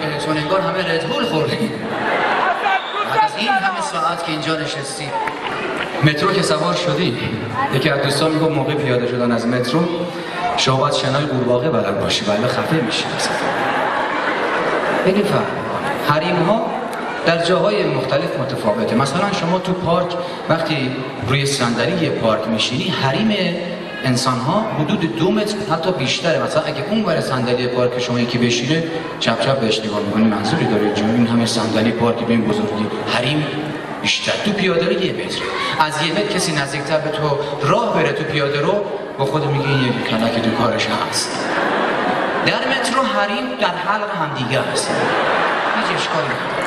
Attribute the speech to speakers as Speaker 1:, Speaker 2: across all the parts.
Speaker 1: بهتون انگار همه ردبول خوردیم. بعد از این همه ساعت که اینجا نشستیم. مترو که سوار شدی، یکی از دوستان میگفت موقع پیاده شدن از مترو شما باید شنای قورباغه بلد باشی ولی خفه میشی. بگیم حریم ها در جاهای مختلف متفاوته. مثلا شما تو پارک وقتی روی صندلی پارک میشینی، حریم انسان ها حدود 2 متر حتی بیشتره. مثلا اگه اون ور صندلی پارک شما یکی بشینه چپ چپ بهش نگاه میکنی منظوری داره جون این همه صندلی پارک به این بزرگی. حریم بیشتر تو پیاده رو 1 متر. از 1 متر کسی نزدیکتر به تو راه بره تو پیاده رو با خود میگه این یکی کلک تو کارش هست. در مترو حریم در حلق همدیگه هست. هیچ اشکالی نداره.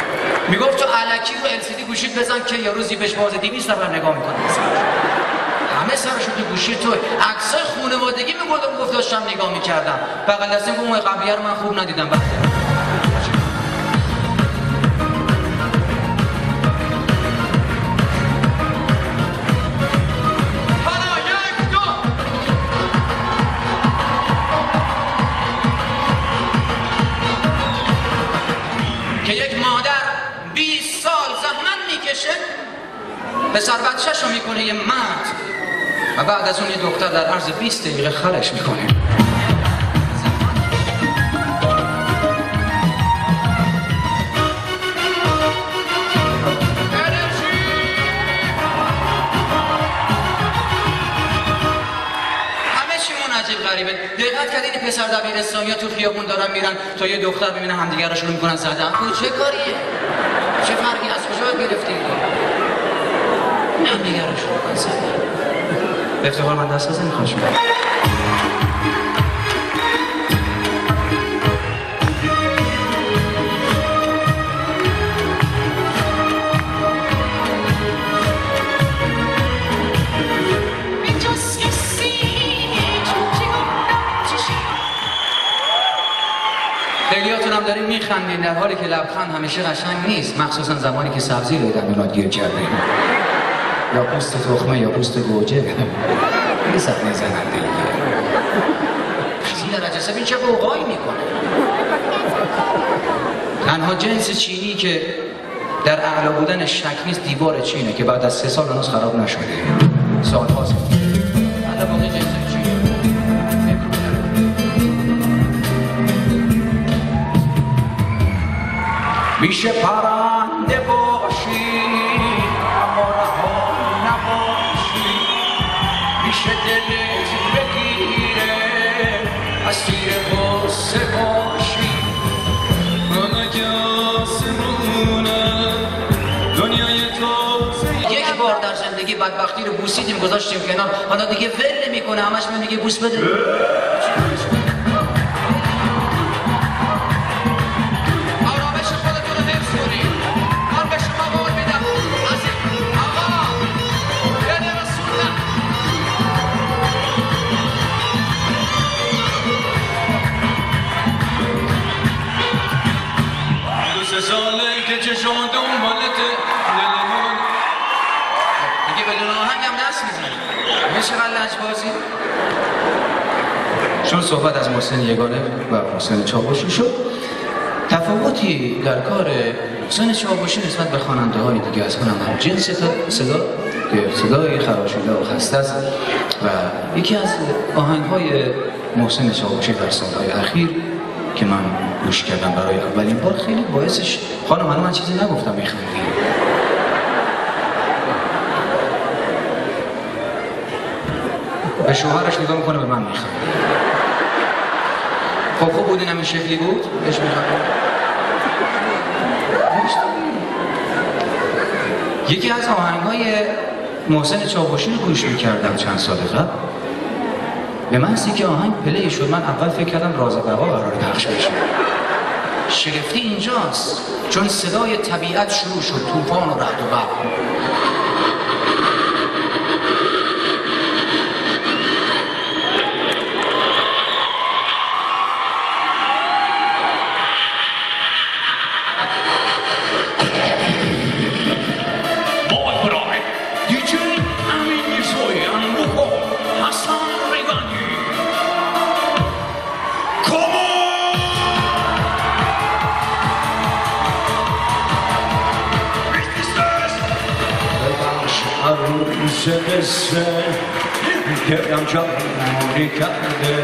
Speaker 1: میگفت تو الکی رو LCD گوشیت بزن که یه روزی بهش باز 200 نفر نگاه میکنه. همه سرشو تو گوشی تو. عکسای خانوادگی میگفت داشتم نگاه میکردم. بغل دسته اون قبلیه رو من خوب ندیدم. پسر بچه‌ش رو میکنه یه مرد و بعد از اون یه دختر در عرض 20 دقیقه خلش میکنه. همه چیمون عجیب غریبه. دقت کردین این پسر دبیرستانیا تو خیابون دارن میرن تا یه دختر ببینه همدیگه رو شروع میکنن زدن. چه کاریه؟ چه فرقی از کجا گرفتید؟ همدیگه رو شروع کنن زدن. به افتخار من دست بزنید خواهش می‌کنم. خیلیاتون هم دارین میخندین در حالی که لبخند همیشه قشنگ نیست، مخصوصا زمانی که سبزی رو در میلاد گیر کردیم یا پوست تخمه یا پوست گوجه. این صحنه زننده این درجه سبین چه قوقایی میکنه. تنها جنس چینی که در اعلا بودن شک نیست دیوار چینه که بعد از 3 سال هنوز خراب نشده. سال هاست حالا باقی جنس چینی میشه پرنده باشی اما رها نباشی، میشه دلت بگیره از تیر غصه باشی. همه که آسمونه دنیای تو. یک بار در زندگی بدبختی رو بوسیدیم گذاشتیم کنار، حالا دیگه ول نمیکنه، همش میگه بوس بده. دیگه بدون آهنگ هم دست میزنی میشه غلج بازی. چون صحبت از محسن یگانه و محسن چاوشی شد، تفاوتی در کار محسن چاوشی نسبت به خواننده های دیگه از هم جنس صدای خراشیده و خسته است و یکی از آهنگ های محسن چاوشی در سالهای اخیر که من گوش کردم برای اولین بار خیلی باعثش خانم من چیزی نگفتم میخوندی. به شوهرش نگاه میکنه به من میخواد. خب خوب بود این همین شکلی بود بهش میخواد. یکی از آهنگای محسن چاوشی رو گوش میکردم چند سال قبل. به محضی که آهنگ پلی شد من اول فکر کردم راز بقا قرار پخش بشه. شگفتی اینجاست چون صدای طبیعت شروع شد، طوفان و رعد و برق.
Speaker 2: قصه قصه که امشب کرده